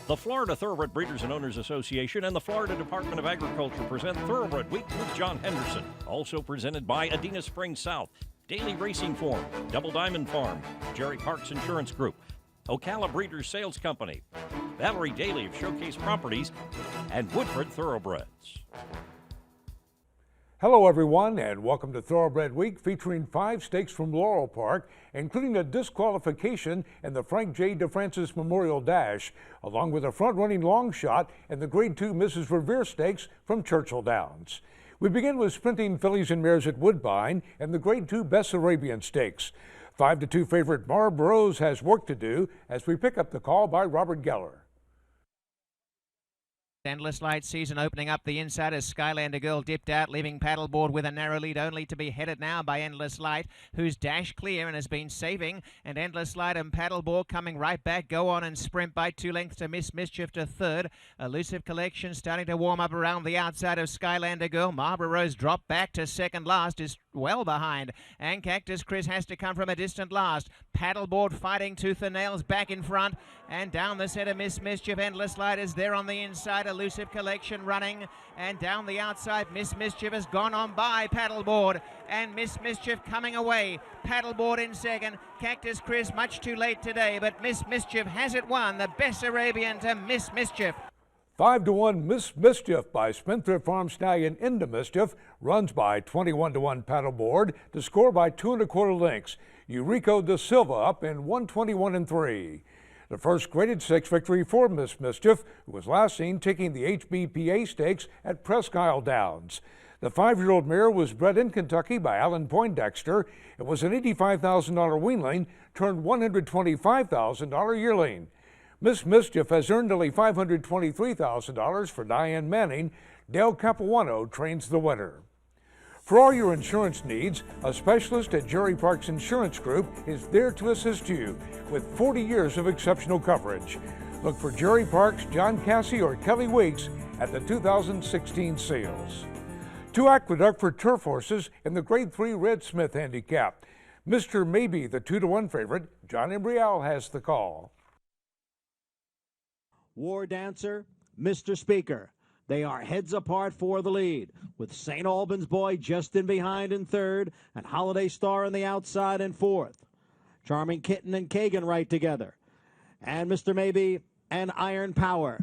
The Florida Thoroughbred Breeders and Owners Association and the Florida Department of Agriculture present Thoroughbred Week with John Henderson. Also presented by Adena Springs South, Daily Racing Form, Double Diamond Farm, Jerry Parks Insurance Group, Ocala Breeders Sales Company, Valerie Daly of Showcase Properties, and Woodford Thoroughbreds. Hello everyone, and welcome to Thoroughbred Week, featuring 5 stakes from Laurel Park, including a disqualification in the Frank J. DeFrancis Memorial Dash, along with a front-running long shot in the Grade 2 Mrs. Revere Stakes from Churchill Downs. We begin with sprinting fillies and mares at Woodbine and the Grade 2 Bessarabian Stakes. 5-2 favorite Marlborough has work to do as we pick up the call by Robert Geller. Endless Light Season opening up the inside as Skylander Girl dipped out, leaving Paddleboard with a narrow lead, only to be headed now by Endless Light, who's dashed clear and has been saving. And Endless Light and Paddleboard coming right back, go on and sprint by 2 lengths to Miss Mischief to third. Elusive Collection starting to warm up around the outside of Skylander Girl. Marlborough's dropped back to second last, is well behind. And Cactus Chris has to come from a distant last. Paddleboard fighting tooth and nails back in front. And down the centre, Miss Mischief. Endless Light is there on the inside. Elusive Collection running, and down the outside Miss Mischief has gone on by Paddleboard, and Miss Mischief coming away. Paddleboard in second. Cactus Chris much too late today, but Miss Mischief has it won. The Bessarabian to Miss Mischief. 5-1 Miss Mischief by Spendthrift Farm Stallion into Mischief runs by 21-1 Paddleboard to score by 2 1/4 lengths. Eurico da Silva up in 121 3. The first graded 6 victory for Miss Mischief, who was last seen taking the HBPA Stakes at Presque Isle Downs. The 5-year-old mare was bred in Kentucky by Alan Poindexter. It was an $85,000 weanling turned $125,000 yearling. Miss Mischief has earned nearly $523,000 for Diane Manning. Dale Capuano trains the winner. For all your insurance needs, a specialist at Jerry Parks Insurance Group is there to assist you with 40 years of exceptional coverage. Look for Jerry Parks, John Cassie, or Kelly Weeks at the 2016 sales. 2 Aqueduct for turf horses in the Grade 3 Red Smith Handicap. Mr. Maybe, the 2-1 favorite. John Embrial has the call. War Dancer, Mr. Speaker. They are heads apart for the lead, with St. Albans Boy just in behind in third, and Holiday Star on the outside in fourth. Charming Kitten and Kagan right together, and Mr. Maybe and Iron Power.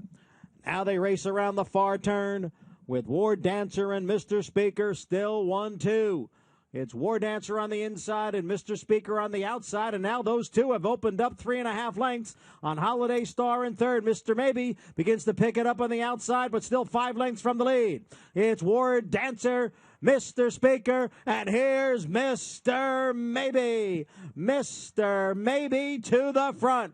Now they race around the far turn with War Dancer and Mr. Speaker still 1-2. It's War Dancer on the inside and Mr. Speaker on the outside, and now those two have opened up 3.5 lengths on Holiday Star in third. Mr. Maybe begins to pick it up on the outside, but still 5 lengths from the lead. It's War Dancer, Mr. Speaker, and here's Mr. Maybe. Mr. Maybe to the front.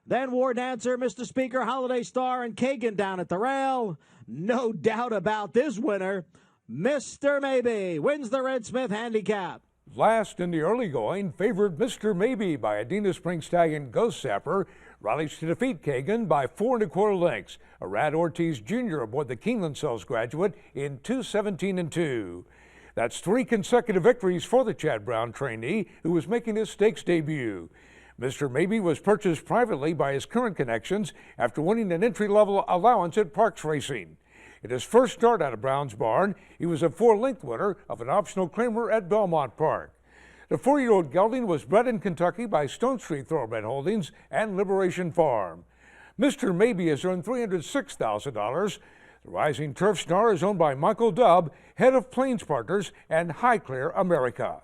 Then War Dancer, Mr. Speaker, Holiday Star, and Kagan down at the rail. No doubt about this winner. Mr. Maybe wins the Red Smith Handicap. Last in the early going, favored Mr. Maybe by Adena Springs Stallion Ghost Sapper rallies to defeat Kagan by 4 1/4 lengths. Arad Ortiz Jr. aboard the Keeneland Cells graduate in 2:17 2. That's 3 consecutive victories for the Chad Brown trainee, who was making his stakes debut. Mr. Maybe was purchased privately by his current connections after winning an entry-level allowance at Parks Racing. In his first start out of Brown's Barn, he was a 4-length winner of an optional Kramer at Belmont Park. The 4-year-old gelding was bred in Kentucky by Stone Street Thoroughbred Holdings and Liberation Farm. Mr. Maybe has earned $306,000. The rising turf star is owned by Michael Dubb, head of Plains Partners and Highclere America.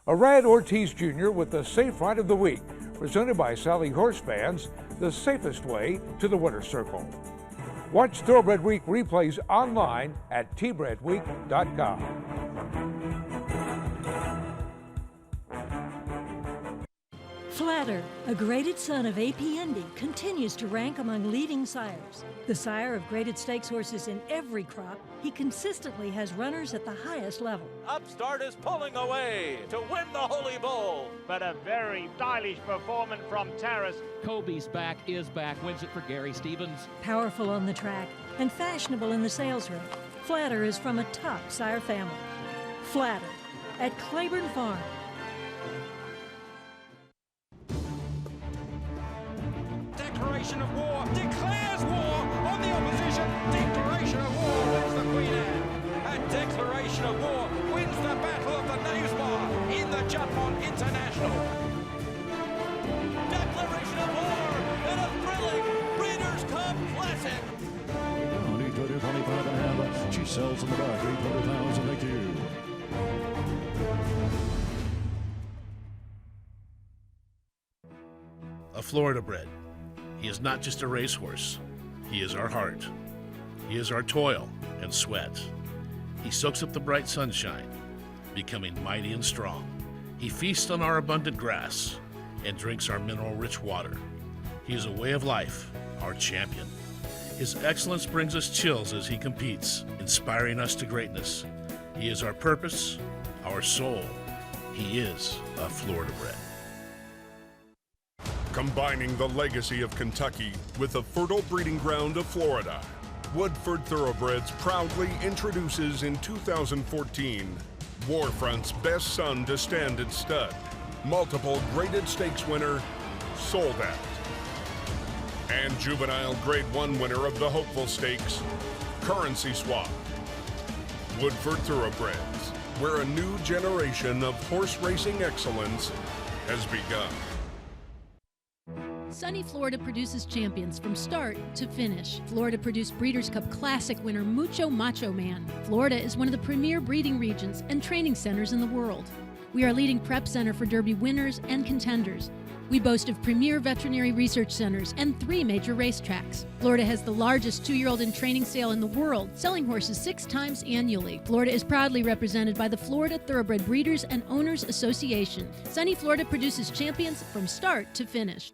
Arad Ortiz Jr. with the Safe Ride of the Week, presented by Sally Horse Fans, the safest way to the winner's circle. Watch Thoroughbred Week replays online at tbredweek.com. Flatter, a graded son of A.P. Indy, continues to rank among leading sires. The sire of graded stakes horses in every crop, he consistently has runners at the highest level. Upstart is pulling away to win the Holy Bull. But a very stylish performance from Taris. Kobe's back, is back, wins it for Gary Stevens. Powerful on the track and fashionable in the sales room, Flatter is from a top sire family. Flatter at Claiborne Farm. Decoration declaration of war, declares war on the opposition. Declaration of war wins the Queen Anne. And declaration of war wins the Battle of the Nose Bar in the Juddmonte International. Declaration of war in a thrilling Breeders' Cup Classic. 25 and a half. She sells in the back. 800,000. Thank you. A Florida bred. He is not just a racehorse. He is our heart. He is our toil and sweat. He soaks up the bright sunshine, becoming mighty and strong. He feasts on our abundant grass and drinks our mineral-rich water. He is a way of life, our champion. His excellence brings us chills as he competes, inspiring us to greatness. He is our purpose, our soul. He is a Florida bred. Combining the legacy of Kentucky with the fertile breeding ground of Florida, Woodford Thoroughbreds proudly introduces in 2014 Warfront's best son to stand at stud, multiple graded stakes winner, Sold Out, and juvenile Grade 1 winner of the Hopeful Stakes, Currency Swap. Woodford Thoroughbreds, where a new generation of horse racing excellence has begun. Sunny Florida produces champions from start to finish. Florida produced Breeders' Cup Classic winner Mucho Macho Man. Florida is one of the premier breeding regions and training centers in the world. We are a leading prep center for Derby winners and contenders. We boast of premier veterinary research centers and 3 major racetracks. Florida has the largest 2-year-old in training sale in the world, selling horses 6 times annually. Florida is proudly represented by the Florida Thoroughbred Breeders and Owners Association. Sunny Florida produces champions from start to finish.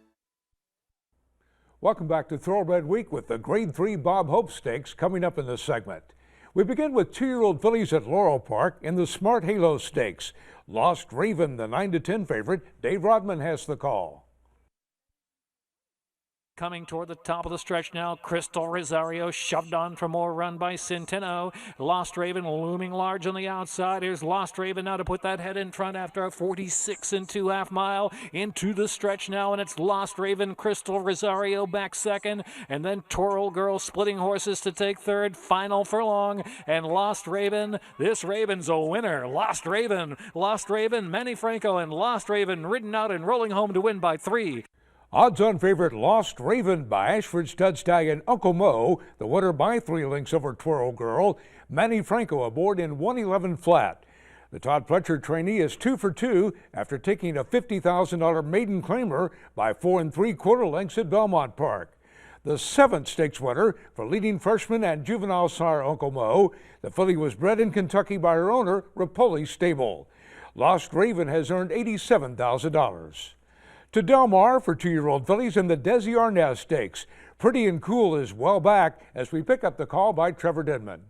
Welcome back to Thoroughbred Week with the Grade 3 Bob Hope Stakes coming up in this segment. We begin with 2-year-old fillies at Laurel Park in the Smart Halo Stakes. Lost Raven, the 9-10 favorite. Dave Rodman has the call. Coming toward the top of the stretch now, Crystal Rosario shoved on for more run by Centeno. Lost Raven looming large on the outside. Here's Lost Raven now to put that head in front after a 46 2/2 mile into the stretch now, and it's Lost Raven, Crystal Rosario back second, and then Toral Girl splitting horses to take third, final furlong, and Lost Raven. This Raven's a winner. Lost Raven, Manny Franco, and Lost Raven ridden out and rolling home to win by 3. Odds-on favorite Lost Raven by Ashford Stud Stallion Uncle Mo, the winner by 3 lengths over Twirl Girl. Manny Franco aboard in 111 flat. The Todd Pletcher trainee is 2 for 2 after taking a $50,000 maiden claimer by 4 3/4 lengths at Belmont Park. The 7th stakes winner for leading freshman and juvenile sire Uncle Mo. The filly was bred in Kentucky by her owner, Rapoli Stable. Lost Raven has earned $87,000. To Del Mar for 2-year-old fillies in the Desi Arnaz Stakes. Pretty and Cool is well back as we pick up the call by Trevor Denman.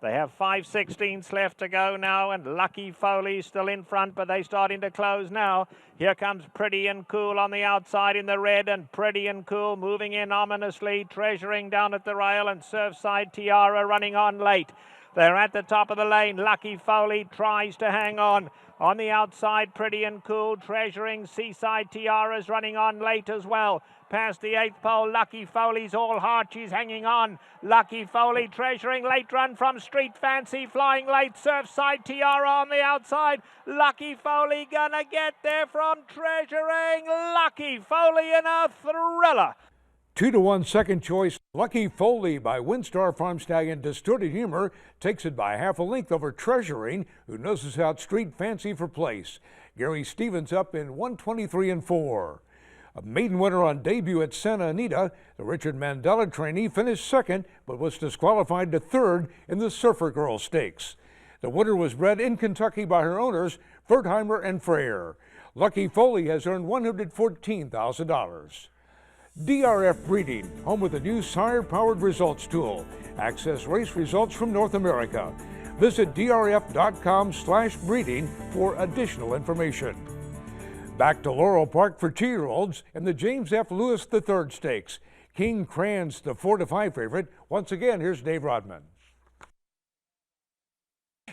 They have 5/16 left to go now, and Lucky Foley still in front, but they're starting to close now. Here comes Pretty and Cool on the outside in the red, and Pretty and Cool moving in ominously, treasuring down at the rail, and Surfside Tiara running on late. They're at the top of the lane. Lucky Foley tries to hang on. On the outside, Pretty and Cool, treasuring. Seaside Tiara's running on late as well. Past the 8th pole, Lucky Foley's all heart. She's hanging on. Lucky Foley treasuring. Late run from Street Fancy, flying late. Surfside Tiara on the outside. Lucky Foley gonna get there from treasuring. Lucky Foley in a thriller. 2-1 second choice, Lucky Foley by Windstar Farm Stallion Distorted Humor takes it by half a length over Treasuring, who noses out Street Fancy for place. Gary Stevens up in 123 4. A maiden winner on debut at Santa Anita, the Richard Mandela trainee finished second but was disqualified to third in the Surfer Girl Stakes. The winner was bred in Kentucky by her owners, Wertheimer and Freyer. Lucky Foley has earned $114,000. DRF Breeding, home with a new sire-powered results tool. Access race results from North America. Visit drf.com/breeding for additional information. Back to Laurel Park for 2-year-olds in the James F. Lewis III Stakes. King Kranz, the 4-5 favorite. Once again, here's Dave Rodman.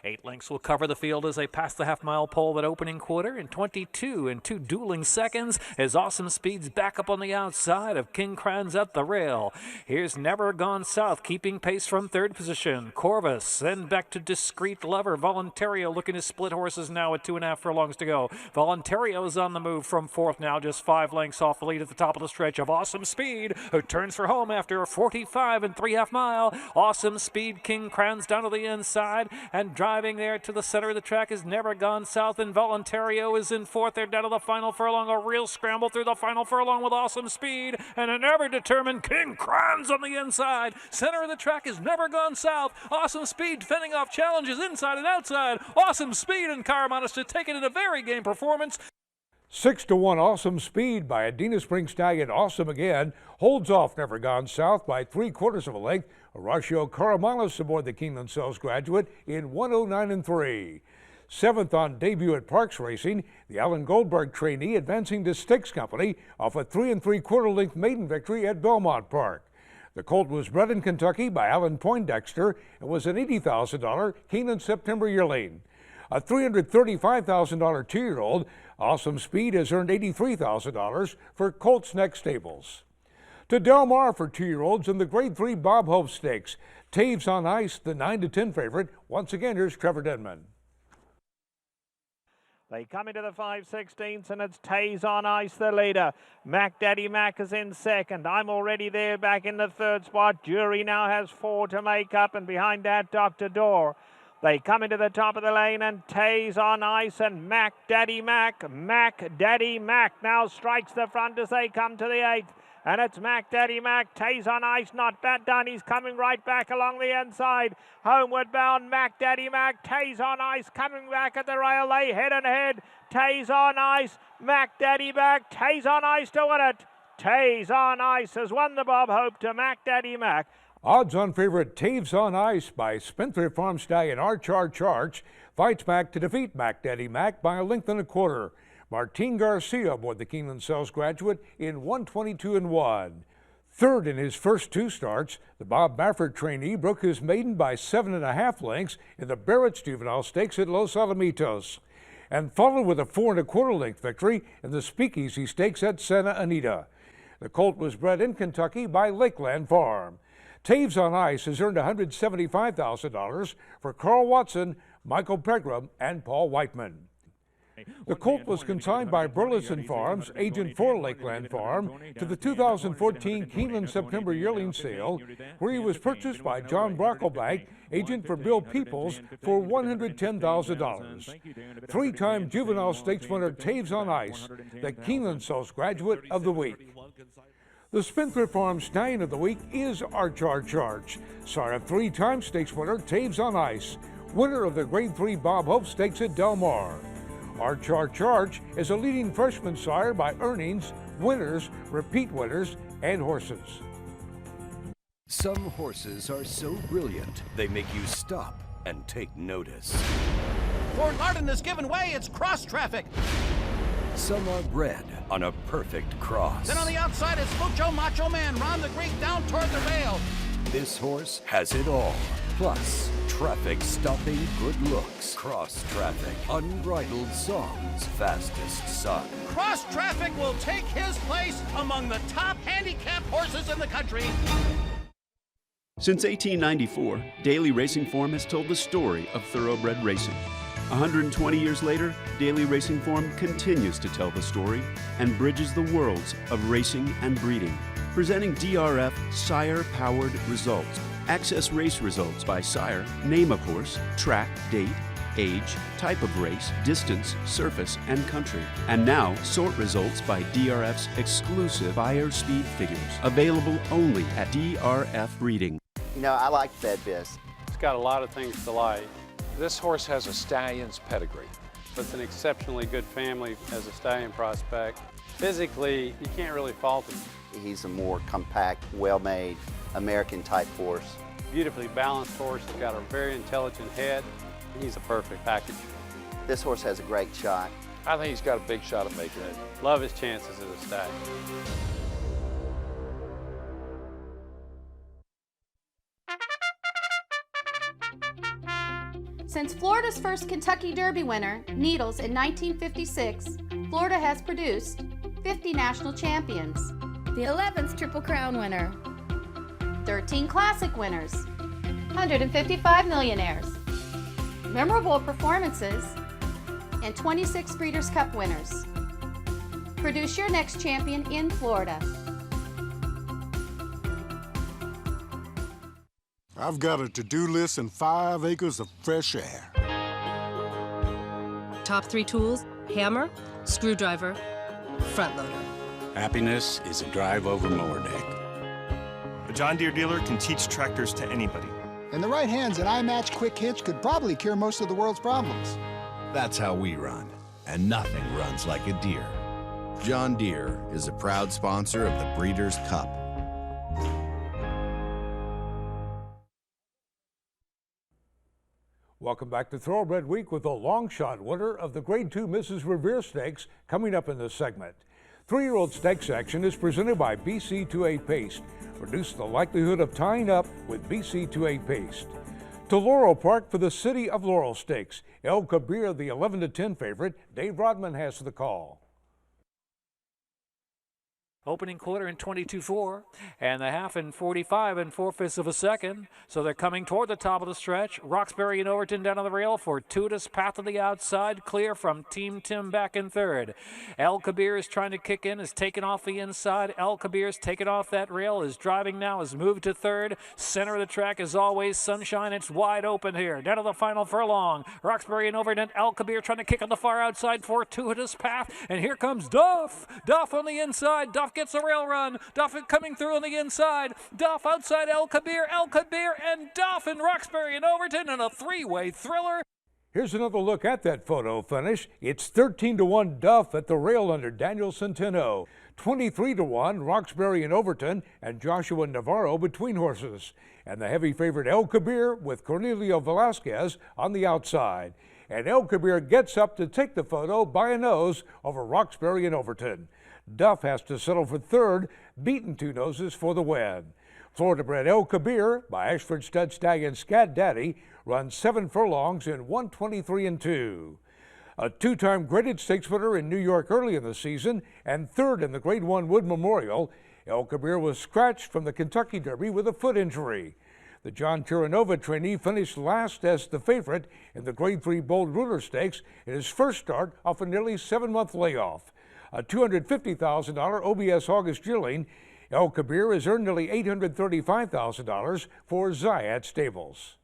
8 lengths will cover the field as they pass the half-mile pole that opening quarter in 22 and 2 dueling seconds as Awesome Speed's back up on the outside of King Kranz at the rail. Here's Never Gone South keeping pace from 3rd position. Corvus, then back to Discreet Lover. Voluntario looking to split horses now with 2.5 furlongs to go. Voluntario is on the move from 4th now, just 5 lengths off the lead at the top of the stretch of Awesome Speed, who turns for home after a 45 and 3/2 mile. Awesome Speed, King Kranz down to the inside, and driving there to the center of the track is Never Gone South, and Voluntario is in 4th. They're down to the final furlong, a real scramble through the final furlong with Awesome Speed, and an ever-determined King Kranz on the inside. Center of the track is Never Gone South. Awesome Speed fending off challenges inside and outside. Awesome Speed and Caramanus to take it in a very game performance. 6-1 Awesome Speed by Adina Spring Stallion. Awesome again holds off Never Gone South by 3/4 of a length. Horacio Caramanus aboard the Keeneland Sells Graduate in 109 3. 7th on debut at Parks Racing, the Alan Goldberg trainee advancing to Sticks Company off a 3 3/4 length maiden victory at Belmont Park. The colt was bred in Kentucky by Alan Poindexter and was an $80,000 Keeneland September yearling. A $335,000 2-year-old, Awesome Speed has earned $83,000 for Colts Neck Stables. To Del Mar for 2-year-olds in the Grade 3 Bob Hope Stakes. Taves on Ice, the 9-10 favorite. Once again, here's Trevor Denman. They come into the 5/16, and it's Taze on Ice, the leader. Mac Daddy Mac is in 2nd. I'm already there back in the 3rd spot. Jury now has 4 to make up, and behind that, Dr. Dorr. They come into the top of the lane, and Taze on Ice and Mac Daddy Mac now strikes the front as they come to the 8th. And it's Mac Daddy Mac, Taze on Ice, not bad done. He's coming right back along the inside. Homeward bound Mac Daddy Mac, Taze on Ice coming back at the rail. They head and head. Taze on Ice, Mac Daddy Mac, Taze on Ice to win it. Taze on Ice has won the Bob Hope to Mac Daddy Mac. Odds-on favorite Taves on Ice by Spendthrift Farm Stallion Arch fights back to defeat Mac Daddy Mac by a length and a quarter. Martin Garcia aboard the Keeneland Sells Graduate in 122 1. 3rd in his first 2 starts, the Bob Baffert trainee broke his maiden by 7.5 lengths in the Barrett's Juvenile Stakes at Los Alamitos, and followed with a 4 1/4 length victory in the Speakeasy Stakes at Santa Anita. The colt was bred in Kentucky by Lakeland Farm. Taves on Ice has earned $175,000 for Carl Watson, Michael Pegram, and Paul Whiteman. The colt was consigned by Burleson Farms, agent for Lakeland Farm, to the 2014 Keeneland September yearling sale, where he was purchased by John Brocklebank, agent for Bill Peoples, for $110,000. 3-time Juvenile Stakes winner Taves on Ice, the Keeneland Sells Graduate of the Week. The Spendthrift Farm Stallion of the Week is Arch, sire of 3-time stakes winner Taves on Ice, winner of the Grade 3 Bob Hope Stakes at Del Mar. Arch is a leading freshman sire by earnings, winners, repeat winners, and horses. Some horses are so brilliant, they make you stop and take notice. Fort Larden has given way, it's cross traffic. Some are bred on a perfect cross. Then on the outside is Mucho Macho Man, round the creek, down toward the rail. This horse has it all. Plus, traffic stopping good looks, cross traffic, unbridled songs, fastest son. Cross traffic will take his place among the top handicap horses in the country. Since 1894, Daily Racing Form has told the story of thoroughbred racing. 120 years later, Daily Racing Form continues to tell the story and bridges the worlds of racing and breeding, presenting DRF sire-powered results. Access race results by sire, name of horse, track, date, age, type of race, distance, surface, and country. And now, sort results by DRF's exclusive buyer speed figures, available only at DRF Breeding. You know, I like Fed Biz. It's got a lot of things to like. This horse has a stallion's pedigree. It's an exceptionally good family as a stallion prospect. Physically, you can't really fault him. He's a more compact, well-made, American-type horse. Beautifully balanced horse. He's got a very intelligent head. He's a perfect package. This horse has a great shot. I think he's got a big shot at making it. Love his chances as a stallion. Since Florida's first Kentucky Derby winner, Needles, in 1956, Florida has produced 50 national champions, the 11th Triple Crown winner, 13 classic winners, 155 millionaires, memorable performances, and 26 Breeders' Cup winners. Produce your next champion in Florida. I've got a to-do list and 5 acres of fresh air. Top 3 tools: hammer, screwdriver, front loader. Happiness is a drive-over mower deck. A John Deere dealer can teach tractors to anybody. In the right hands, an iMatch Quick Hitch could probably cure most of the world's problems. That's how we run, and nothing runs like a Deere. John Deere is a proud sponsor of the Breeders' Cup. Welcome back to Thoroughbred Week with the long shot winner of the Grade 2 Mrs. Revere Stakes coming up in this segment. 3-year-old stakes action is presented by BC2A Paste. Reduce the likelihood of tying up with BC2A Paste. To Laurel Park for the City of Laurel Stakes. El Kabir, the 11-10 favorite. Dave Rodman has the call. Opening quarter in 22.4, and the half in 45 4/5 of a second. So they're coming toward the top of the stretch. Roxbury and Overton down on the rail. Fortuitous Path to the outside, clear from Team Tim back in third. El Kabir is trying to kick in, is taken off the inside. El Kabir's taken off that rail, is driving now, is moved to third. Center of the track is always Sunshine. It's wide open here. Down to the final furlong. Roxbury and Overton. El Kabir trying to kick on the far outside. Fortuitous Path, and here comes Duff. Duff on the inside. Duff gets a rail run. Duff coming through on the inside. Duff outside El Kabir and Duff and Roxbury and Overton in a 3-way thriller. Here's another look at that photo finish. It's 13-1 Duff at the rail under Daniel Centeno. 23-1 Roxbury and Overton and Joshua Navarro between horses. And the heavy favorite El Kabir with Cornelio Velasquez on the outside. And El Kabir gets up to take the photo by a nose over Roxbury and Overton. Duff has to settle for third, beaten 2 noses for the win. Florida-bred El Kabir by Ashford Stud Stallion Scat Daddy runs 7 furlongs in 1:23-2. A 2-time graded stakes winner in New York early in the season and third in the Grade 1 Wood Memorial, El Kabir was scratched from the Kentucky Derby with a foot injury. The John Terranova trainee finished last as the favorite in the Grade 3 Bold Ruler Stakes in his first start off a nearly 7-month layoff. A $250,000 OBS August yearling, El Kabir has earned nearly $835,000 for Zayat Stables.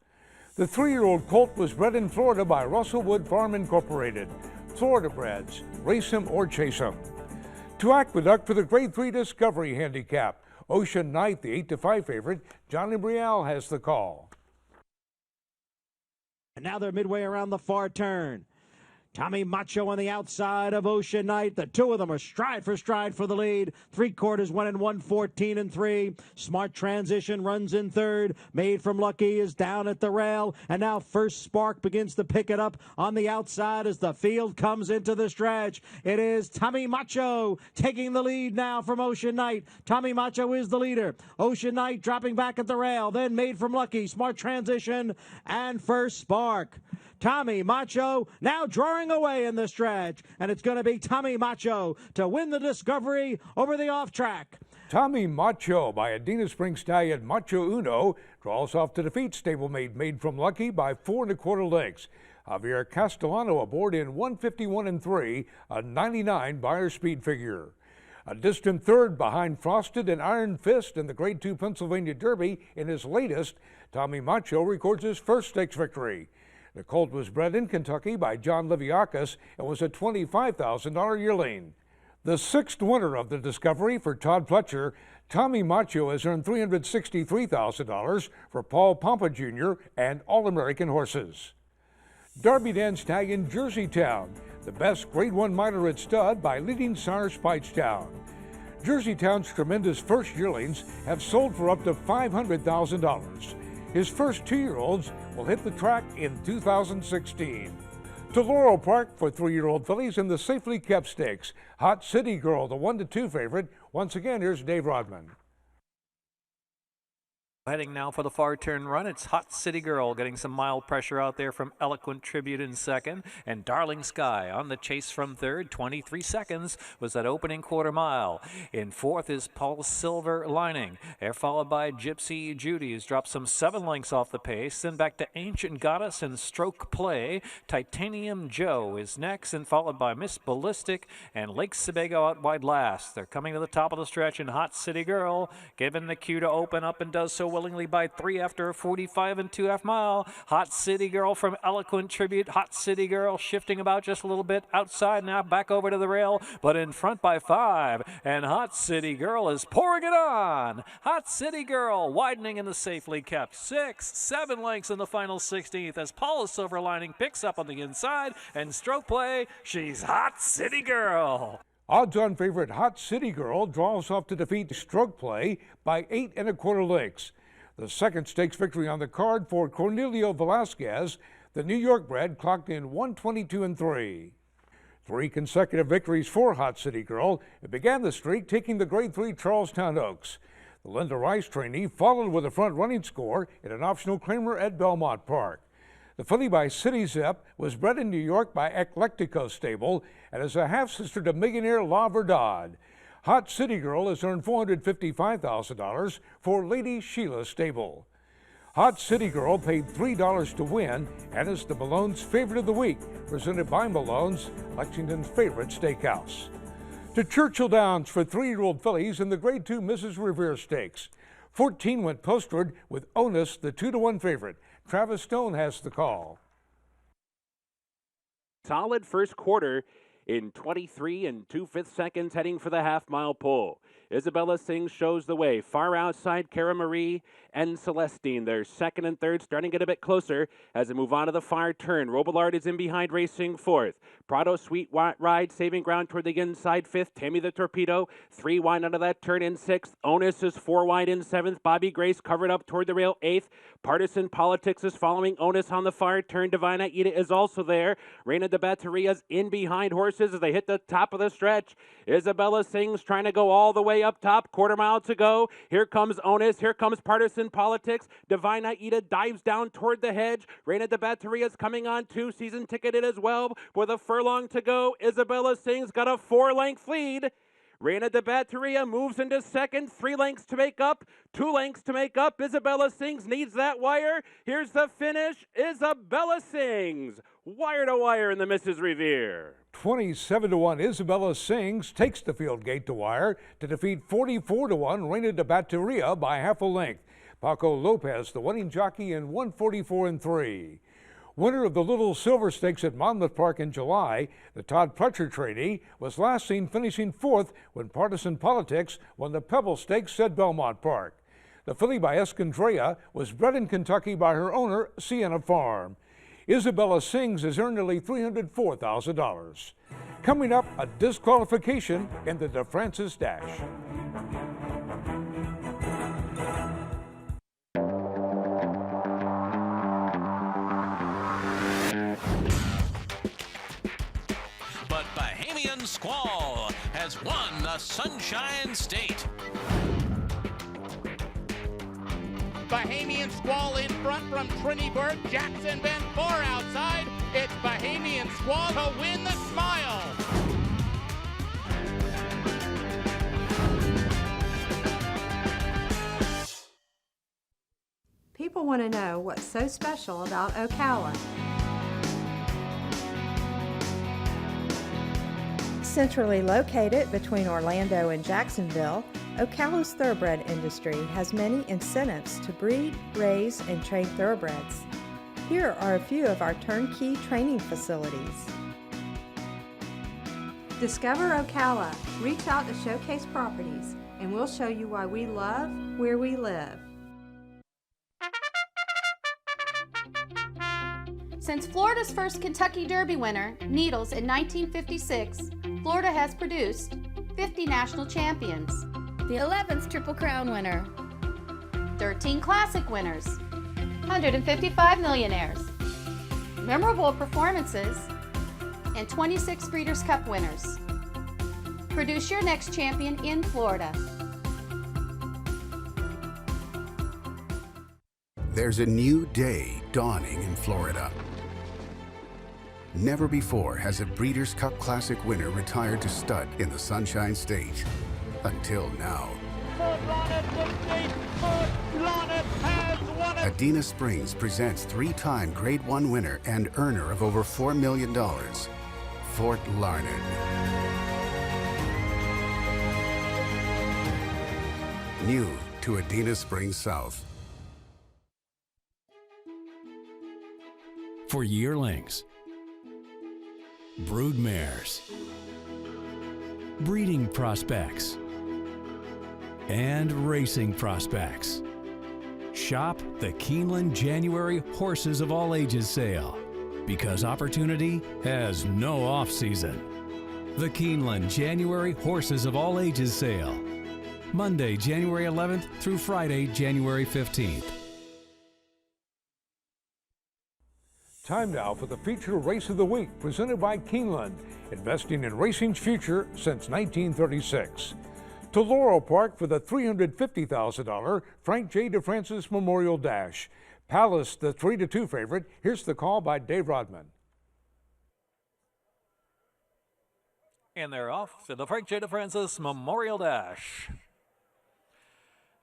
The 3-year-old colt was bred in Florida by Russellwood Farm Incorporated. Florida breds, race him or chase him. To Aqueduct for the Grade 3 Discovery Handicap. Ocean Knight, the 8-5 favorite. Johnny Brielle has the call. And now they're midway around the far turn. Tommy Macho on the outside of Ocean Knight. The two of them are stride for the lead. 3/4 went in 1:14-3. Smart Transition runs in third. Made from Lucky is down at the rail. And now First Spark begins to pick it up on the outside as the field comes into the stretch. It is Tommy Macho taking the lead now from Ocean Knight. Tommy Macho is the leader. Ocean Knight dropping back at the rail. Then Made from Lucky, Smart Transition, and First Spark. Tommy Macho now drawing away in the stretch, and it's going to be Tommy Macho to win the Discovery over the off-track. Tommy Macho by Adina Spring Stallion Macho Uno draws off to defeat stablemate Made from Lucky by 4 1/4 lengths. Javier Castellano aboard in 1:51-3, a 99 buyer speed figure. A distant third behind Frosted and Iron Fist in the Grade 2 Pennsylvania Derby in his latest, Tommy Macho records his first stakes victory. The colt was bred in Kentucky by John Liviakis and was a $25,000 yearling. The 6th winner of the Discovery for Todd Pletcher, Tommy Macho has earned $363,000 for Paul Pompa Jr. and All-American horses. Derby Dan Stallion Jerseytown, the best Grade 1 minor at stud by Leading Sire Speightstown. Jerseytown's tremendous first yearlings have sold for up to $500,000. His first 2-year-olds will hit the track in 2016. To Laurel Park for 3-year-old fillies in the Safely Kept Stakes. Hot City Girl, the 1-2 favorite. Once again, here's Dave Rodman. Heading now for the far turn run, it's Hot City Girl getting some mild pressure out there from Eloquent Tribute in second, and Darling Sky on the chase from third. 23 seconds was that opening quarter mile. In fourth is Paul Silver Lining. They're followed by Gypsy Judy, who's dropped some 7 lengths off the pace. Then back to Ancient Goddess and Stroke Play. Titanium Joe is next, and followed by Miss Ballistic and Lake Sebago out wide last. They're coming to the top of the stretch, and Hot City Girl given the cue to open up and does so willingly by 3 after a 45 and 2/2 mile. Hot City Girl from Eloquent Tribute. Hot City Girl shifting about just a little bit outside now, back over to the rail, but in front by 5. And Hot City Girl is pouring it on. Hot City Girl widening in the safely kept 6, 7 lengths in the final 16th as Paula Silver Lining picks up on the inside, and Stroke Play, she's Hot City Girl. Odds-on favorite Hot City Girl draws off to defeat Stroke Play by 8 1/4 lengths. The second stakes victory on the card for Cornelio Velasquez. The New York bred clocked in 122 3. 3 consecutive victories for Hot City Girl. It began the streak taking the Grade 3 Charlestown Oaks. The Linda Rice trainee followed with a front-running score in an optional Kramer at Belmont Park. The filly by City Zip was bred in New York by Eclectico Stable and is a half-sister to Millionaire La Verdad. Hot City Girl has earned $455,000 for Lady Sheila Stable. Hot City Girl paid $3 to win and is the Malone's favorite of the week, presented by Malone's, Lexington's favorite steakhouse. To Churchill Downs for 3-year-old fillies in the Grade 2 Mrs. Revere Stakes. 14 went postward with Onus, the 2-1 favorite. Travis Stone has the call. Solid first quarter in 23 and 2/5 seconds, heading for the half-mile pole. Isabella Singh shows the way. Far outside, Cara Marie and Celestine. They're second and third, starting to get a bit closer as they move on to the far turn. Robillard is in behind, racing fourth. Prado Sweet Ride saving ground toward the inside fifth. Tammy the Torpedo, 3 wide under that turn in sixth. Onus is 4 wide in seventh. Bobby Grace covered up toward the rail eighth. Partisan Politics is following Onus on the far turn. Divina Ida is also there. Reina de Batteria's in behind horses as they hit the top of the stretch. Isabella Singh's trying to go all the way up top. Quarter mile to go. Here comes Onus. Here comes Partisan Politics. Divina Ida dives down toward the hedge. Reina de Batteria's coming on too. Season ticketed as well. With a furlong to go, Isabella Singh's got a 4-length lead. Reina de Batteria moves into second. 3 lengths to make up. 2 lengths to make up. Isabella Singh's needs that wire. Here's the finish. Isabella Singh's wire to wire in the Mrs. Revere. 27-1 Isabella Sings takes the field gate to wire to defeat 44-1 Reina de Batteria by half a length. Paco Lopez, the winning jockey, in 144 3. Winner of the Little Silver Stakes at Monmouth Park in July, the Todd Pletcher trainee, was last seen finishing 4th when Partisan Politics won the Pebble Stakes at Belmont Park. The filly by Escondrea was bred in Kentucky by her owner, Sienna Farm. Isabella Sings has earned nearly $304,000. Coming up, a disqualification in the DeFrancis Dash. But Bahamian Squall has won the Sunshine State. Bahamian Squall in front from Trinity-Burg. Jackson Bend 4 outside. It's Bahamian Squall to win the Smile. People want to know what's so special about Ocala. Centrally located between Orlando and Jacksonville, Ocala's thoroughbred industry has many incentives to breed, raise, and train thoroughbreds. Here are a few of our turnkey training facilities. Discover Ocala. Reach out to Showcase Properties, and we'll show you why we love where we live. Since Florida's first Kentucky Derby winner, Needles, in 1956, Florida has produced 50 national champions, the 11th Triple Crown winner, 13 Classic winners, 155 millionaires, memorable performances, and 26 Breeders' Cup winners. Produce your next champion in Florida. There's a new day dawning in Florida. Never before has a Breeders' Cup Classic winner retired to stud in the Sunshine State. Until now. Adena Springs presents 3-time Grade 1 winner and earner of over $4 million, Fort Larned. New to Adena Springs South. For yearlings, brood mares, breeding prospects, and racing prospects. Shop the Keeneland January Horses of All Ages sale, because opportunity has no off-season. The Keeneland January Horses of All Ages sale, Monday, January 11th through Friday, January 15th. Time now for the feature race of the week, presented by Keeneland, investing in racing's future since 1936. To Laurel Park for the $350,000 Frank J. DeFrancis Memorial Dash. Palace, the 3-2 favorite. Here's the call by Dave Rodman. And they're off to the Frank J. DeFrancis Memorial Dash.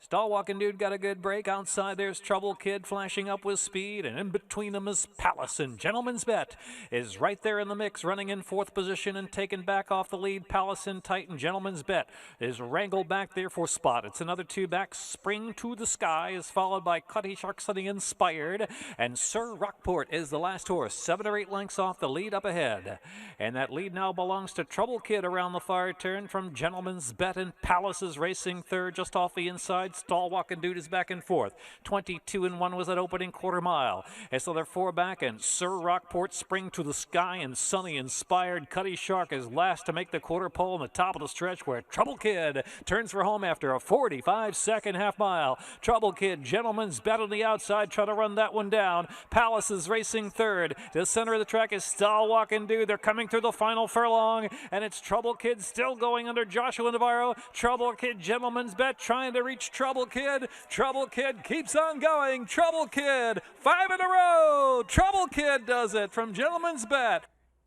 Stall walking dude got a good break. Outside there's Trouble Kid flashing up with speed, and in between them is Palace, and Gentleman's Bet is right there in the mix, running in 4th position and taken back off the lead. Palace in tight, and Gentleman's Bet is wrangled back there for spot. It's another 2 back. Spring to the Sky is followed by Cutty Shark Sunny Inspired, and Sir Rockport is the last horse, 7 or 8 lengths off the lead up ahead. And that lead now belongs to Trouble Kid around the far turn from Gentleman's Bet, and Palace is racing third just off the inside. Stall walking dude is back in 4th. 22-1 was that opening quarter mile. And so they're 4 back, and Sir Rockport, Spring to the Sky, and Sunny Inspired. Cutty Shark is last to make the quarter pole in the top of the stretch, where Trouble Kid turns for home after a 45-second half mile. Trouble Kid, Gentleman's Bet on the outside, try to run that one down. Palace is racing third. The center of the track is Stall walking dude. They're coming through the final furlong, and it's Trouble Kid still going under Joshua Navarro. Trouble Kid, Gentleman's Bet trying to reach Trouble Kid. Trouble Kid keeps on going. Trouble Kid, 5 in a row. Trouble Kid does it from Gentleman's Bet.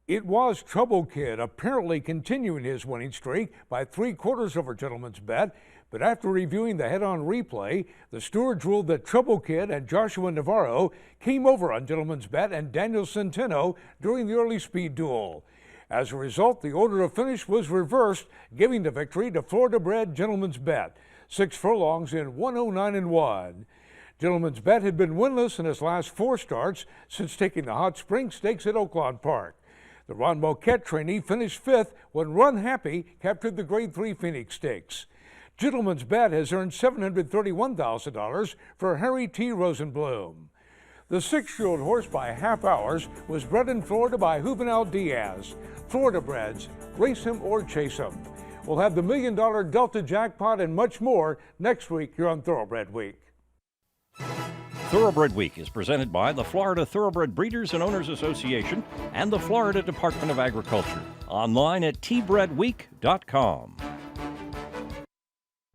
It was Trouble Kid apparently continuing his winning streak by 3/4 over Gentleman's Bet, but after reviewing the head-on replay, the stewards ruled that Trouble Kid and Joshua Navarro came over on Gentleman's Bet and Daniel Centeno during the early speed duel. As a result, the order of finish was reversed, giving the victory to Florida-bred Gentleman's Bet. 6 furlongs in 109-1. Gentleman's Bet had been winless in his last 4 starts since taking the Hot Spring Stakes at Oaklawn Park. The Ron Moquette trainee finished 5th when Run Happy captured the Grade 3 Phoenix Stakes. Gentleman's Bet has earned $731,000 for Harry T. Rosenblum. The 6-year-old horse by half hours was bred in Florida by Juvenal Diaz. Florida breds, race him or chase him. We'll have the $1 million Delta jackpot and much more next week here on Thoroughbred Week. Thoroughbred Week is presented by the Florida Thoroughbred Breeders and Owners Association and the Florida Department of Agriculture. Online at tbredweek.com.